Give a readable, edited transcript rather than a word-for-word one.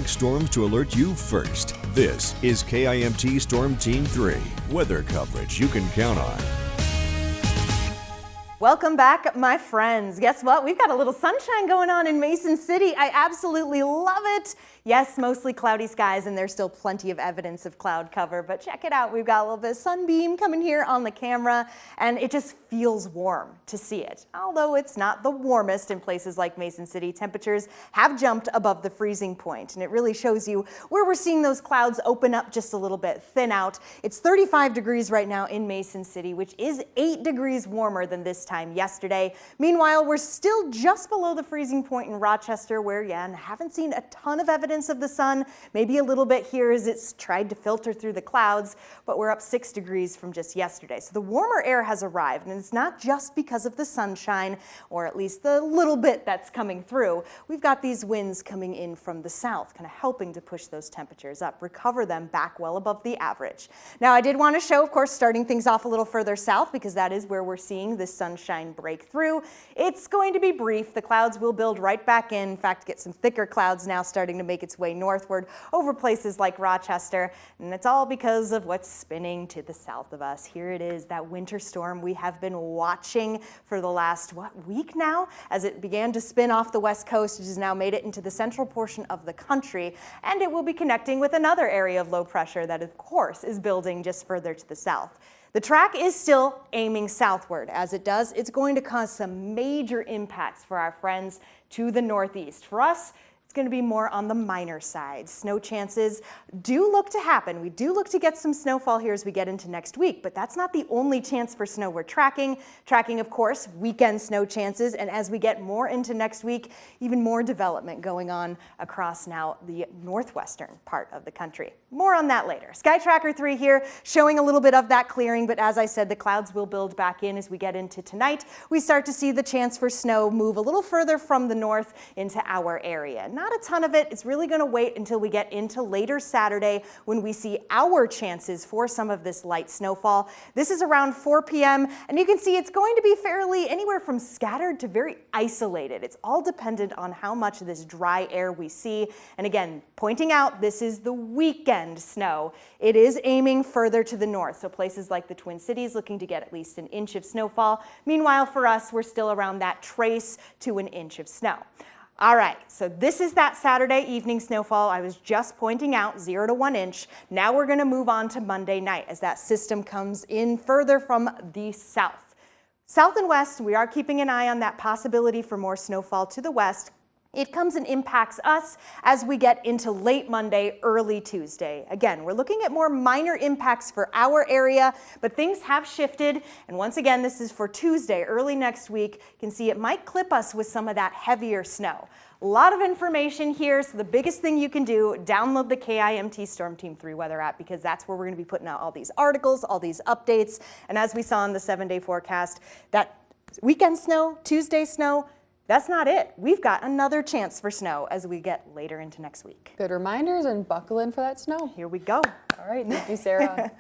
Storms to alert you first. This is KIMT Storm Team 3. Weather coverage you can count on. Welcome back, my friends. Guess what? We've got a little sunshine going on in Mason City. I absolutely love it. Yes, mostly cloudy skies, and there's still plenty of evidence of cloud cover, but check it out. We've got a little bit of sunbeam coming here on the camera, and it just feels warm to see it. Although it's not the warmest in places like Mason City, temperatures have jumped above the freezing point, and it really shows you where we're seeing those clouds open up just a little bit, thin out. It's 35 degrees right now in Mason City, which is 8 degrees warmer than this time yesterday. Meanwhile, we're still just below the freezing point in Rochester, where, and haven't seen a ton of evidence of the sun, maybe a little bit here as it's tried to filter through the clouds, but we're up 6 degrees from just yesterday. So the warmer air has arrived, and it's not just because of the sunshine, or at least the little bit that's coming through. We've got these winds coming in from the south, kind of helping to push those temperatures up, recover them back well above the average. Now, I did want to show, of course, starting things off a little further south, because that is where we're seeing this sunshine break through. It's going to be brief. The clouds will build right back in fact, get some thicker clouds now starting to make its way northward over places like Rochester, and it's all because of what's spinning to the south of us. Here it is, that winter storm we have been watching for the last, week now, as it began to spin off the west coast. It has now made it into the central portion of the country, and it will be connecting with another area of low pressure that, of course, is building just further to the south. The track is still aiming southward. As it does, it's going to cause some major impacts for our friends to the northeast. For us, it's going to be more on the minor side. Snow chances do look to happen. We do look to get some snowfall here as we get into next week, but that's not the only chance for snow we're tracking. Tracking, of course, weekend snow chances, and as we get more into next week, even more development going on across now the northwestern part of the country. More on that later. Sky Tracker 3 here showing a little bit of that clearing, but as I said, the clouds will build back in as we get into tonight. We start to see the chance for snow move a little further from the north into our area. Not a ton of it. It's really going to wait until we get into later Saturday when we see our chances for some of this light snowfall. This is around 4 p.m. and you can see it's going to be fairly anywhere from scattered to very isolated. It's all dependent on how much of this dry air we see. And again, pointing out this is the weekend snow. It is aiming further to the north. So places like the Twin Cities looking to get at least an inch of snowfall. Meanwhile, for us, we're still around that trace to an inch of snow. All right, so this is that Saturday evening snowfall I was just pointing out, 0 to 1 inch. Now we're going to move on to Monday night as that system comes in further from the south. South and west, we are keeping an eye on that possibility for more snowfall to the west. It comes and impacts us as we get into late Monday, early Tuesday. Again, we're looking at more minor impacts for our area, but things have shifted. And once again, this is for Tuesday, early next week. You can see it might clip us with some of that heavier snow. A lot of information here, so the biggest thing you can do, download the KIMT Storm Team 3 weather app, because that's where we're going to be putting out all these articles, all these updates. And as we saw in the 7-day forecast, that weekend snow, Tuesday snow, that's not it. We've got another chance for snow as we get later into next week. Good reminders, and buckle in for that snow. Here we go. All right, thank you, Sarah.